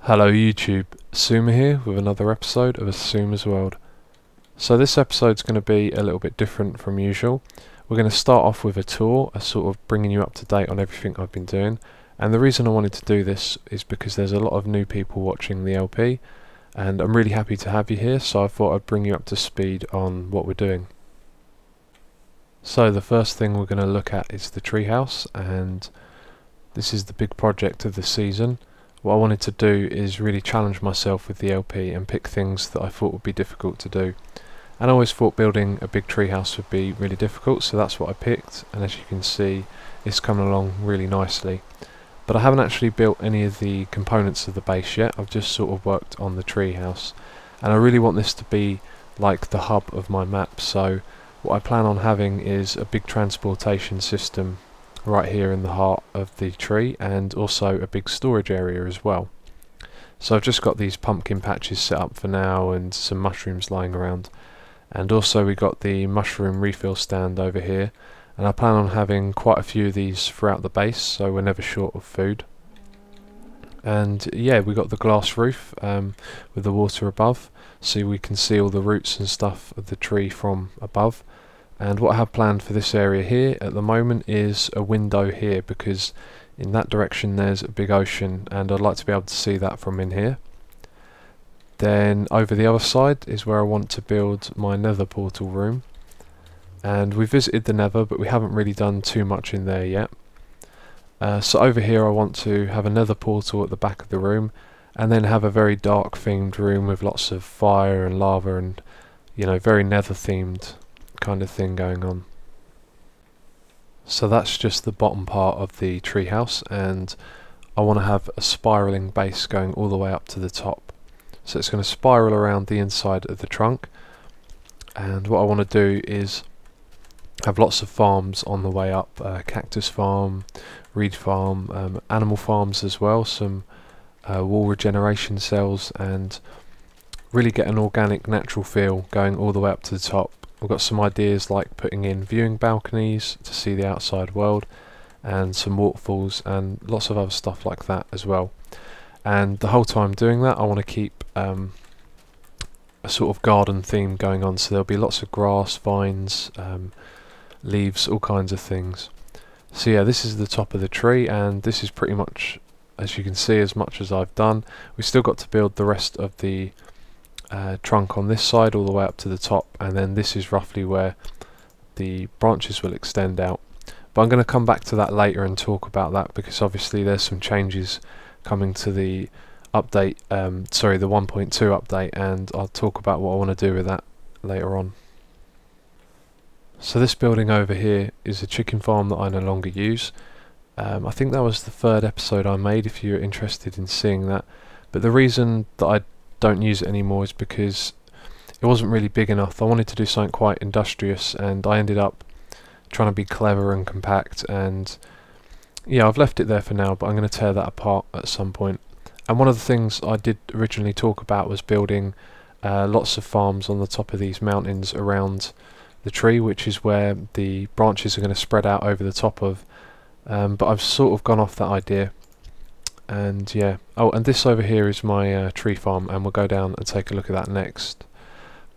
Hello YouTube, Xisuma here with another episode of Xisuma's World. So this episode's going to be a little bit different from usual. We're going to start off with a tour, a sort of bringing you up to date on everything I've been doing. And the reason I wanted to do this is because there's a lot of new people watching the LP, and I'm really happy to have you here, so I thought I'd bring you up to speed on what we're doing. So the first thing we're going to look at is the treehouse, and this is the big project of the season. What I wanted to do is really challenge myself with the LP and pick things that I thought would be difficult to do. And I always thought building a big treehouse would be really difficult, so that's what I picked, and as you can see it's coming along really nicely. But I haven't actually built any of the components of the base yet. I've just sort of worked on the treehouse, and I really want this to be like the hub of my map. So what I plan on having is a big transportation system right here in the heart of the tree, and also a big storage area as well. So I've just got these pumpkin patches set up for now and some mushrooms lying around, and also we got the mushroom refill stand over here, and I plan on having quite a few of these throughout the base so we're never short of food. And yeah, we got the glass roof with the water above, so we can see all the roots and stuff of the tree from above. And what I have planned for this area here at the moment is a window here, because in that direction there's a big ocean and I'd like to be able to see that from in here. Then over the other side is where I want to build my nether portal room, and we visited the nether but we haven't really done too much in there yet. So over here I want to have a nether portal at the back of the room, and then have a very dark themed room with lots of fire and lava and, you know, very nether themed kind of thing going on. So that's just the bottom part of the treehouse, and I want to have a spiraling base going all the way up to the top. So it's going to spiral around the inside of the trunk, and what I want to do is have lots of farms on the way up, cactus farm, reed farm, animal farms as well, some wall regeneration cells, and really get an organic natural feel going all the way up to the top. We've got some ideas like putting in viewing balconies to see the outside world, and some waterfalls and lots of other stuff like that as well. And the whole time doing that I want to keep a sort of garden theme going on, so there'll be lots of grass, vines, leaves, all kinds of things. So yeah, this is the top of the tree, and this is pretty much, as you can see, as much as I've done. We've still got to build the rest of the trunk on this side all the way up to the top, and then this is roughly where the branches will extend out. But I'm going to come back to that later and talk about that, because obviously there's some changes coming to the update, sorry, the 1.2 update, and I'll talk about what I want to do with that later on. So this building over here is a chicken farm that I no longer use. I think that was the third episode I made, if you're interested in seeing that. But the reason that I don't use it anymore is because it wasn't really big enough. I wanted to do something quite industrious, and I ended up trying to be clever and compact, and yeah, I've left it there for now, but I'm going to tear that apart at some point. And one of the things I did originally talk about was building lots of farms on the top of these mountains around the tree, which is where the branches are going to spread out over the top of, but I've sort of gone off that idea. And yeah, oh, and this over here is my tree farm, and we'll go down and take a look at that next.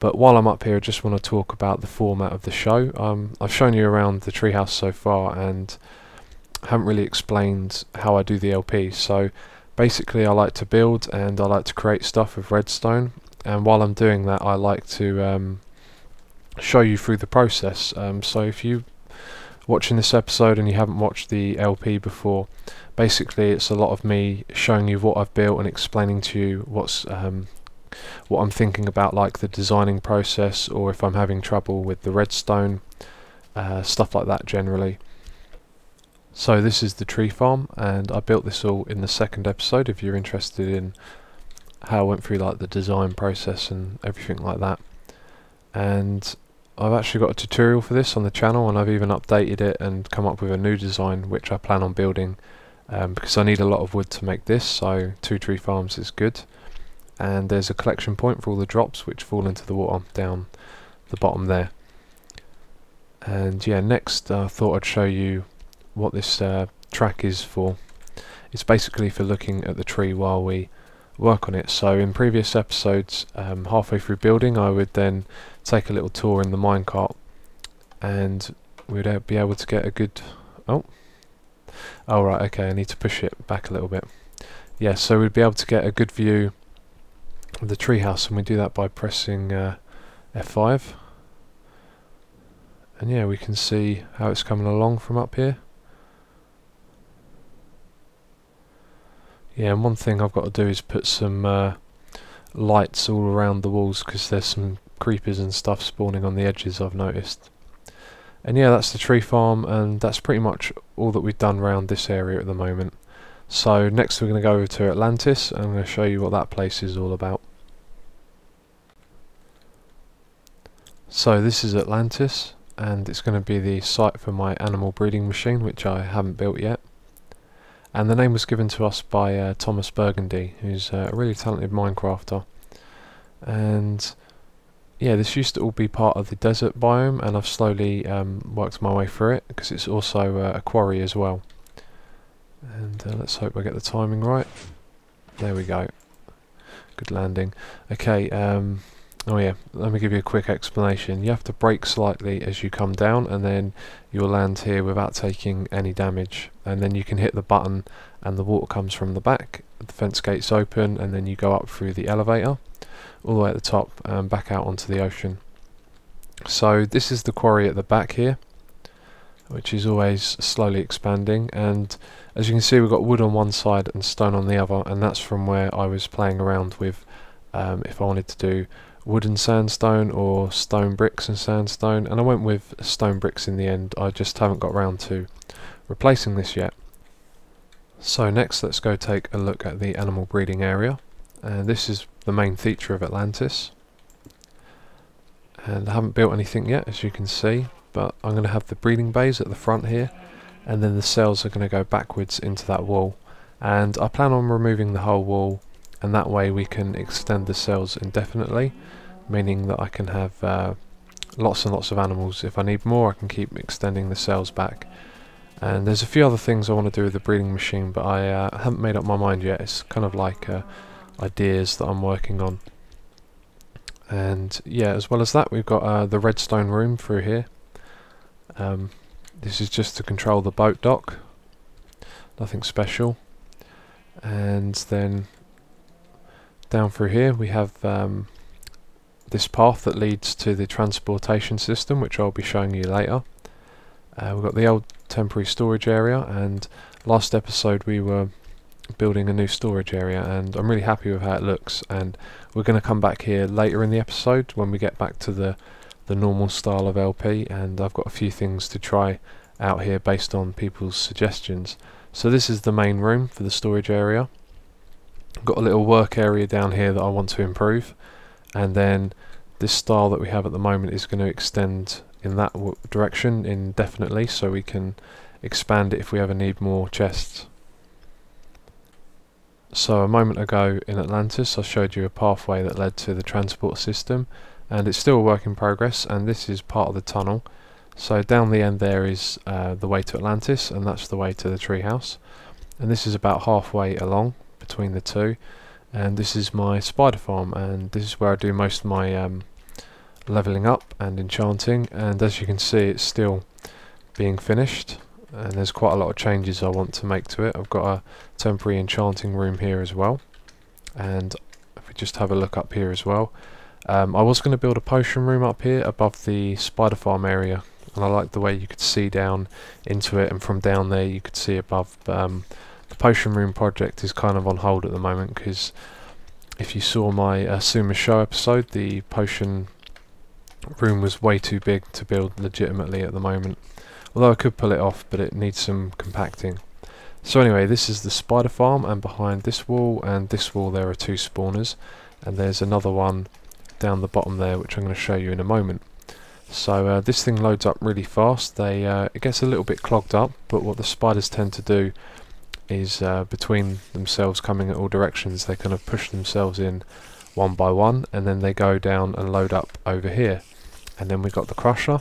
But while I'm up here, I just want to talk about the format of the show. I've shown you around the treehouse so far, and haven't really explained how I do the LP. So basically I like to build and I like to create stuff with redstone, and while I'm doing that I like to show you through the process. So if you watching this episode and you haven't watched the LP before, basically it's a lot of me showing you what I've built and explaining to you what I'm thinking about, like the designing process, or if I'm having trouble with the redstone, stuff like that generally. So this is the tree farm, and I built this all in the second episode if you're interested in how I went through like the design process and everything like that. And I've actually got a tutorial for this on the channel, and I've even updated it and come up with a new design which I plan on building, because I need a lot of wood to make this, so 2 tree farms is good. And there's a collection point for all the drops which fall into the water down the bottom there. And yeah, next I thought I'd show you what this track is for. It's basically for looking at the tree while we work on it. So in previous episodes, halfway through building, I would then take a little tour in the minecart, and we'd be able to get a good... oh right, okay, I need to push it back a little bit. Yeah, so we'd be able to get a good view of the treehouse, and we do that by pressing F5. And yeah, we can see how it's coming along from up here. Yeah, and one thing I've got to do is put some lights all around the walls, because there's some creepers and stuff spawning on the edges, I've noticed. And yeah, that's the tree farm, and that's pretty much all that we've done around this area at the moment. So next we're going to go over to Atlantis, and I'm going to show you what that place is all about. So this is Atlantis, and it's going to be the site for my animal breeding machine, which I haven't built yet. And the name was given to us by Thomas Burgundy, who's a really talented Minecrafter. And yeah, this used to all be part of the desert biome, and I've slowly worked my way through it, because it's also a quarry as well. And let's hope I get the timing right. There we go. Good landing. Okay, oh yeah, let me give you a quick explanation. You have to brake slightly as you come down, and then you'll land here without taking any damage. And then you can hit the button and the water comes from the back, the fence gate's open, and then you go up through the elevator all the way at the top and back out onto the ocean. So this is the quarry at the back here, which is always slowly expanding, and as you can see, we've got wood on one side and stone on the other, and that's from where I was playing around with if I wanted to do wood and sandstone or stone bricks and sandstone, and I went with stone bricks in the end. I just haven't got around to replacing this yet. So next, let's go take a look at the animal breeding area, and this is the main feature of Atlantis. And I haven't built anything yet, as you can see, but I'm going to have the breeding bays at the front here, and then the cells are going to go backwards into that wall, and I plan on removing the whole wall, and that way we can extend the cells indefinitely, meaning that I can have lots and lots of animals. If I need more, I can keep extending the cells back. And there's a few other things I want to do with the breeding machine, but I haven't made up my mind yet. It's kind of like ideas that I'm working on. And yeah, as well as that, we've got the redstone room through here. This is just to control the boat dock, nothing special. And then down through here we have this path that leads to the transportation system, which I'll be showing you later. We've got the old temporary storage area, and last episode we were building a new storage area, and I'm really happy with how it looks, and we're going to come back here later in the episode when we get back to the normal style of LP, and I've got a few things to try out here based on people's suggestions. So this is the main room for the storage area. I've got a little work area down here that I want to improve, and then this style that we have at the moment is going to extend in that direction indefinitely, so we can expand it if we ever need more chests. So a moment ago in Atlantis I showed you a pathway that led to the transport system, and it's still a work in progress, and this is part of the tunnel. So down the end there is the way to Atlantis, and that's the way to the treehouse, and this is about halfway along between the two. And this is my spider farm, and this is where I do most of my leveling up and enchanting, and as you can see it's still being finished, and there's quite a lot of changes I want to make to it. I've got a temporary enchanting room here as well, and if we just have a look up here as well, I was going to build a potion room up here above the spider farm area, and I like the way you could see down into it, and from down there you could see above. The potion room project is kind of on hold at the moment, because if you saw my Xisuma show episode, the potion room was way too big to build legitimately at the moment, although I could pull it off, but it needs some compacting. So anyway, this is the spider farm, and behind this wall and this wall there are two spawners, and there's another one down the bottom there which I'm going to show you in a moment. So this thing loads up really fast. It gets a little bit clogged up, but what the spiders tend to do is between themselves coming at all directions, they kind of push themselves in one by one, and then they go down and load up over here. And then we've got the crusher,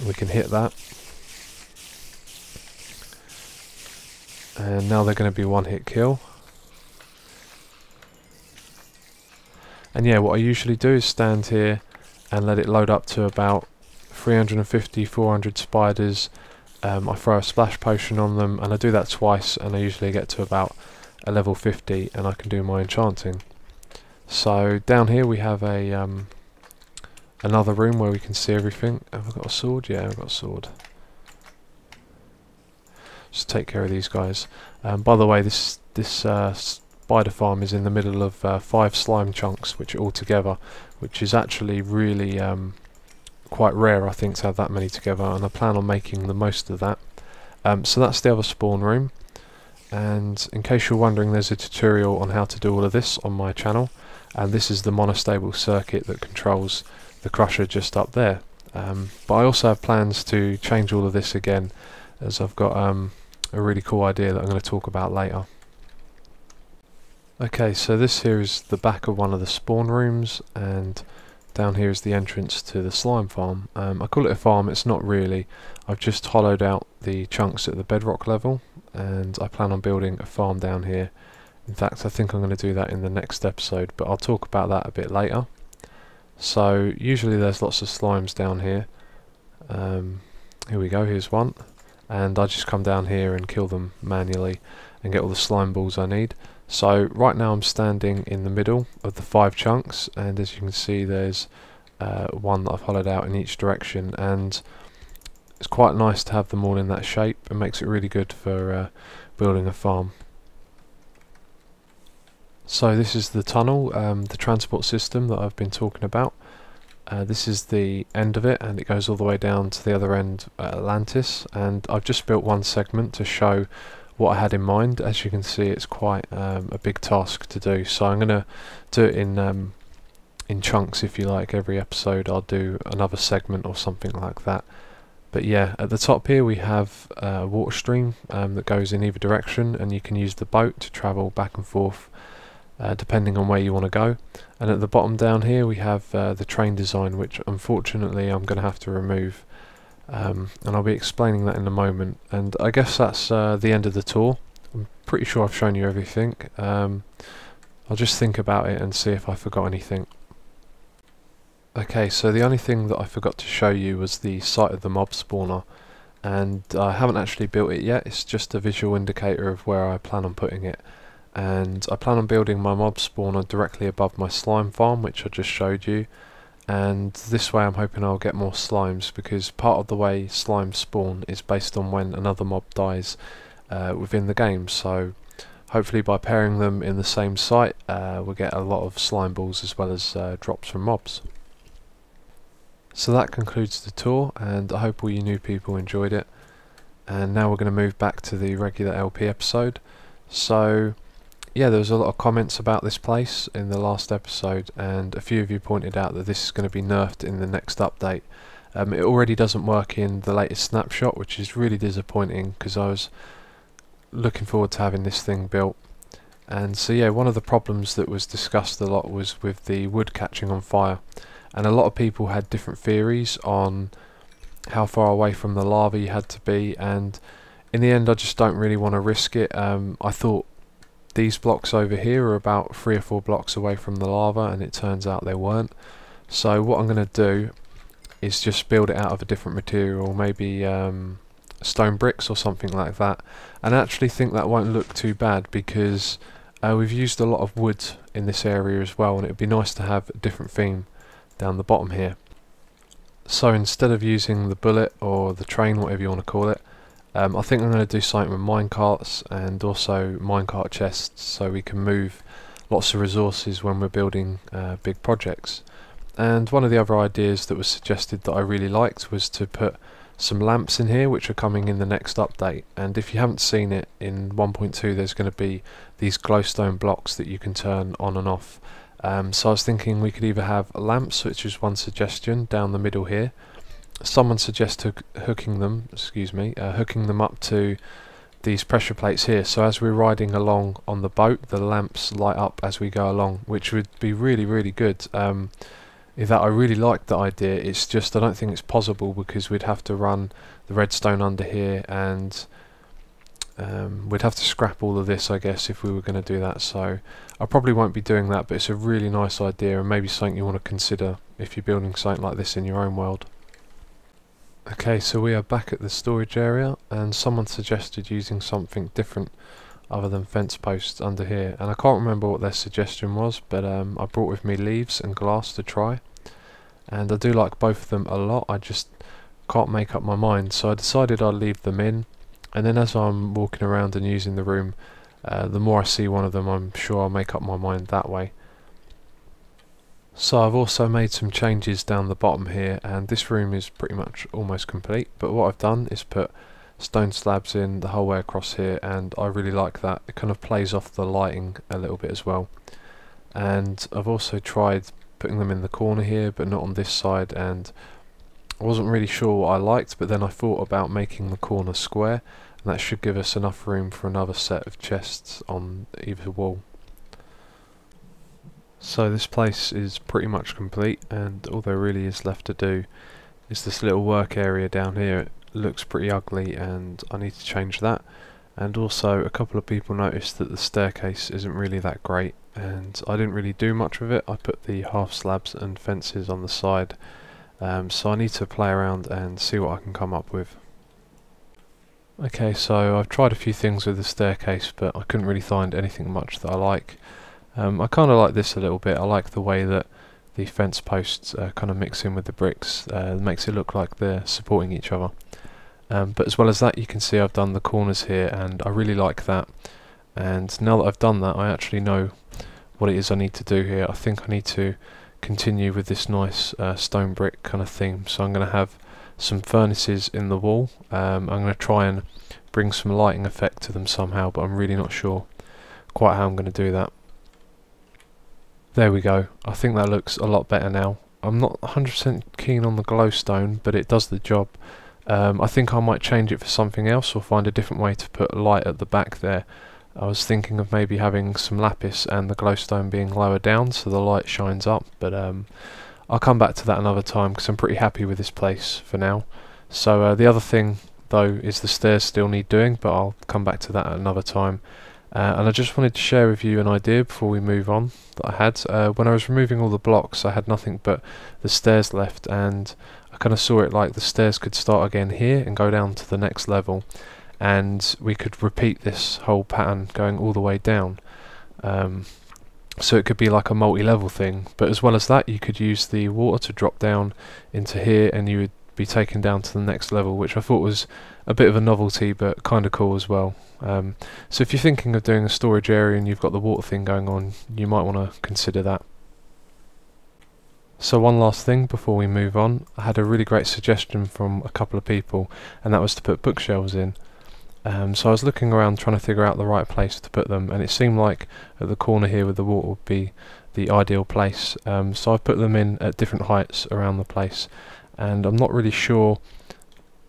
we can hit that, and now they're going to be one hit kill. And yeah, what I usually do is stand here and let it load up to about 350, 400 spiders. I throw a splash potion on them, and I do that twice, and I usually get to about a level 50 and I can do my enchanting. So down here we have a another room where we can see everything. Have I got a sword? Yeah, I've got a sword. Just take care of these guys. By the way, this spider farm is in the middle of 5 slime chunks, which are all together, which is actually really quite rare, I think, to have that many together, and I plan on making the most of that. So that's the other spawn room, and in case you're wondering, there's a tutorial on how to do all of this on my channel, and this is the monostable circuit that controls the crusher just up there. But I also have plans to change all of this again, as I've got a really cool idea that I'm going to talk about later. Okay, so this here is the back of one of the spawn rooms, and down here is the entrance to the slime farm. I call it a farm, it's not really. I've just hollowed out the chunks at the bedrock level, and I plan on building a farm down here. In fact, I think I'm going to do that in the next episode, but I'll talk about that a bit later. So usually there's lots of slimes down here. Here we go, here's one. And I just come down here and kill them manually and get all the slime balls I need. So right now I'm standing in the middle of the 5 chunks, and as you can see there's one that I've hollowed out in each direction, and it's quite nice to have them all in that shape. It makes it really good for building a farm. So this is the tunnel, the transport system that I've been talking about. This is the end of it, and it goes all the way down to the other end at Atlantis, and I've just built one segment to show what I had in mind. As you can see, it's quite a big task to do, so I'm going to do it in chunks, if you like. Every episode I'll do another segment or something like that. But yeah, at the top here we have a water stream that goes in either direction, and you can use the boat to travel back and forth depending on where you want to go. And at the bottom down here we have the train design, which unfortunately I'm going to have to remove. And I'll be explaining that in a moment, and I guess that's the end of the tour. I'm pretty sure I've shown you everything. I'll just think about it and see if I forgot anything. Okay, so the only thing that I forgot to show you was the site of the mob spawner, and I haven't actually built it yet. It's just a visual indicator of where I plan on putting it, and I plan on building my mob spawner directly above my slime farm, which I just showed you. And this way I'm hoping I'll get more slimes, because part of the way slimes spawn is based on when another mob dies within the game. So hopefully by pairing them in the same site we'll get a lot of slime balls as well as drops from mobs. So that concludes the tour, and I hope all you new people enjoyed it. And now we're going to move back to the regular LP episode. So yeah, there was a lot of comments about this place in the last episode, and a few of you pointed out that this is going to be nerfed in the next update. It already doesn't work in the latest snapshot, which is really disappointing, because I was looking forward to having this thing built. And so yeah, one of the problems that was discussed a lot was with the wood catching on fire, and a lot of people had different theories on how far away from the lava you had to be, and in the end I just don't really want to risk it. I thought these blocks over here are about 3 or 4 blocks away from the lava, and it turns out they weren't. So what I'm going to do is just build it out of a different material, maybe stone bricks or something like that, and I actually think that won't look too bad, because we've used a lot of wood in this area as well, and it would be nice to have a different theme down the bottom here. So instead of using the bullet or the train, whatever you want to call it, I think I'm going to do something with minecarts and also minecart chests, so we can move lots of resources when we're building big projects. And one of the other ideas that was suggested that I really liked was to put some lamps in here, which are coming in the next update. And if you haven't seen it, in 1.2 there's going to be these glowstone blocks that you can turn on and off. So I was thinking we could either have lamps, which is one suggestion, down the middle here. Someone suggested hooking them up to these pressure plates here, so as we're riding along on the boat the lamps light up as we go along, which would be really, really good. I really liked the idea. It's just I don't think it's possible, because we'd have to run the redstone under here, and We'd have to scrap all of this, I guess, if we were going to do that, so I probably won't be doing that, but it's a really nice idea and maybe something you want to consider if you're building something like this in your own world. Okay, so we are back at the storage area, and someone suggested using something different other than fence posts under here, and I can't remember what their suggestion was, but I brought with me leaves and glass to try, and I do like both of them a lot. I just can't make up my mind, so I decided I'd leave them in, and then as I'm walking around and using the room, the more I see one of them, I'm sure I'll make up my mind that way. So I've also made some changes down the bottom here, and this room is pretty much almost complete, but what I've done is put stone slabs in the whole way across here, and I really like that. It kind of plays off the lighting a little bit as well. And I've also tried putting them in the corner here, but not on this side, and I wasn't really sure what I liked, but then I thought about making the corner square, and that should give us enough room for another set of chests on either wall. So this place is pretty much complete, and all there really is left to do is this little work area down here. It looks pretty ugly and I need to change that, and also a couple of people noticed that the staircase isn't really that great, and I didn't really do much with it. I put the half slabs and fences on the side, so I need to play around and see what I can come up with. Okay, so I've tried a few things with the staircase, but I couldn't really find anything much that I like. I kind of like this a little bit. I like the way that the fence posts kind of mix in with the bricks. It makes it look like they're supporting each other. But as well as that, you can see I've done the corners here, and I really like that. And now that I've done that, I actually know what it is I need to do here. I think I need to continue with this nice stone brick kind of theme. So I'm going to have some furnaces in the wall. I'm going to try and bring some lighting effect to them somehow, but I'm really not sure quite how I'm going to do that. There we go. I think that looks a lot better now. I'm not 100% keen on the glowstone, but it does the job. I think I might change it for something else, or find a different way to put light at the back there. I was thinking of maybe having some lapis and the glowstone being lower down so the light shines up, but I'll come back to that another time because I'm pretty happy with this place for now. So the other thing though is the stairs still need doing, but I'll come back to that at another time. And I just wanted to share with you an idea before we move on that I had. When I was removing all the blocks, I had nothing but the stairs left, and I kind of saw it like the stairs could start again here and go down to the next level, and we could repeat this whole pattern going all the way down. So it could be like a multi-level thing, but as well as that, you could use the water to drop down into here, and you would be taken down to the next level, which I thought was a bit of a novelty, but kind of cool as well. So if you're thinking of doing a storage area and you've got the water thing going on, you might want to consider that. So one last thing before we move on, I had a really great suggestion from a couple of people, and that was to put bookshelves in. So I was looking around trying to figure out the right place to put them, and it seemed like at the corner here with the water would be the ideal place. So I've put them in at different heights around the place, and I'm not really sure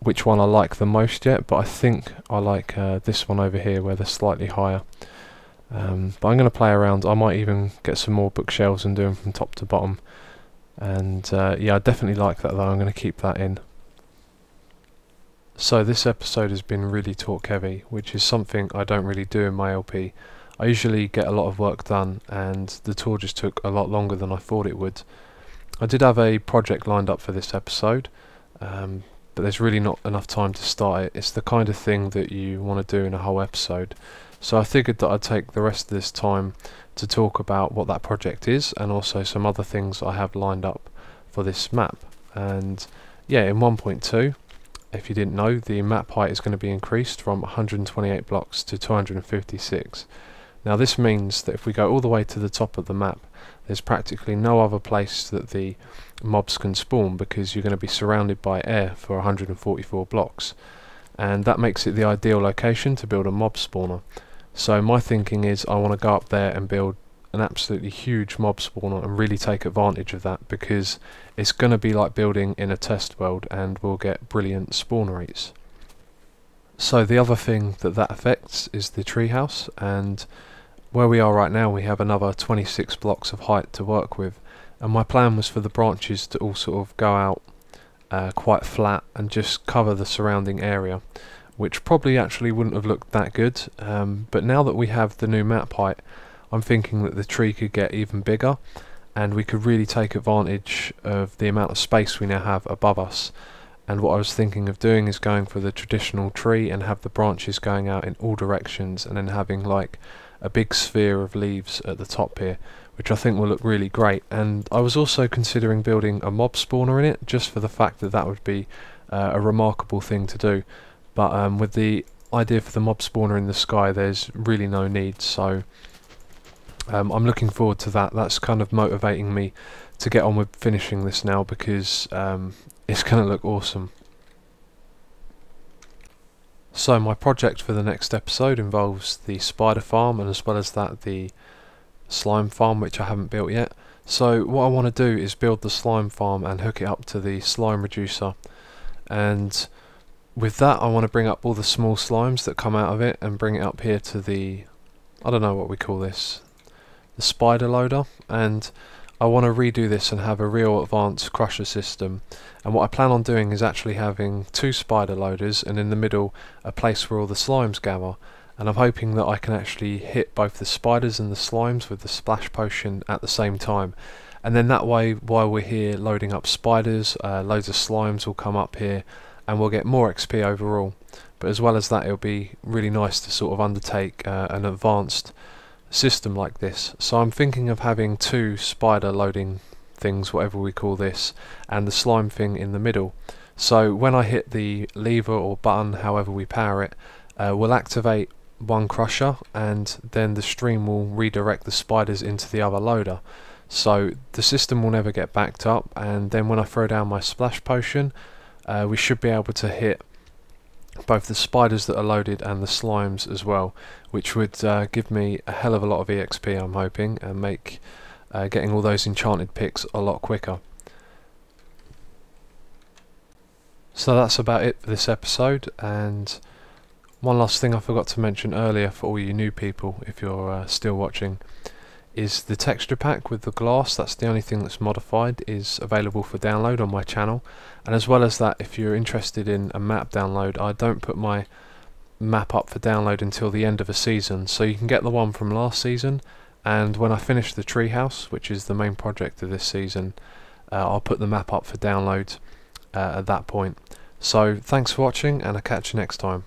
which one I like the most yet, but I think I like this one over here where they're slightly higher. But I'm going to play around. I might even get some more bookshelves and do them from top to bottom. And yeah, I definitely like that though. I'm going to keep that in. So this episode has been really talk heavy, which is something I don't really do in my LP. I usually get a lot of work done, and the tour just took a lot longer than I thought it would. I did have a project lined up for this episode, but there's really not enough time to start it. It's the kind of thing that you want to do in a whole episode. So I figured that I'd take the rest of this time to talk about what that project is, and also some other things I have lined up for this map. And yeah, in 1.2, if you didn't know, the map height is going to be increased from 128 blocks to 256. Now this means that if we go all the way to the top of the map, there's practically no other place that the mobs can spawn, because you're going to be surrounded by air for 144 blocks, and that makes it the ideal location to build a mob spawner. So my thinking is I want to go up there and build an absolutely huge mob spawner and really take advantage of that, because it's going to be like building in a test world and we'll get brilliant spawn rates. So the other thing that affects is the treehouse, and where we are right now we have another 26 blocks of height to work with, and my plan was for the branches to all sort of go out quite flat and just cover the surrounding area. which probably actually wouldn't have looked that good, but now that we have the new map height, I'm thinking that the tree could get even bigger and we could really take advantage of the amount of space we now have above us. And what I was thinking of doing is going for the traditional tree and have the branches going out in all directions, and then having like a big sphere of leaves at the top here, which I think will look really great. And I was also considering building a mob spawner in it, just for the fact that that would be a remarkable thing to do. But with the idea for the mob spawner in the sky, there's really no need, so I'm looking forward to that. That's kind of motivating me to get on with finishing this now, because it's going to look awesome. So my project for the next episode involves the spider farm, and as well as that the slime farm, which I haven't built yet. So what I want to do is build the slime farm and hook it up to the slime reducer, and with that I want to bring up all the small slimes that come out of it and bring it up here to the, I don't know what we call this, the spider loader. And I want to redo this and have a real advanced crusher system, and what I plan on doing is actually having 2 spider loaders and in the middle a place where all the slimes gather. And I'm hoping that I can actually hit both the spiders and the slimes with the splash potion at the same time, and then that way while we're here loading up spiders, loads of slimes will come up here and we'll get more XP overall. But as well as that, it'll be really nice to sort of undertake an advanced system like this. So I'm thinking of having 2 spider loading things, whatever we call this, and the slime thing in the middle. So when I hit the lever or button, however we power it, we'll activate one crusher, and then the stream will redirect the spiders into the other loader. So the system will never get backed up, and then when I throw down my splash potion, we should be able to hit both the spiders that are loaded and the slimes as well, which would give me a hell of a lot of EXP, I'm hoping, and make getting all those enchanted picks a lot quicker. So that's about it for this episode. And one last thing I forgot to mention earlier for all you new people, if you're still watching, is the texture pack with the glass. That's the only thing that's modified, is available for download on my channel. And as well as that, if you're interested in a map download, I don't put my map up for download until the end of a season, so you can get the one from last season, and when I finish the treehouse, which is the main project of this season, I'll put the map up for download at that point. So thanks for watching, and I'll catch you next time.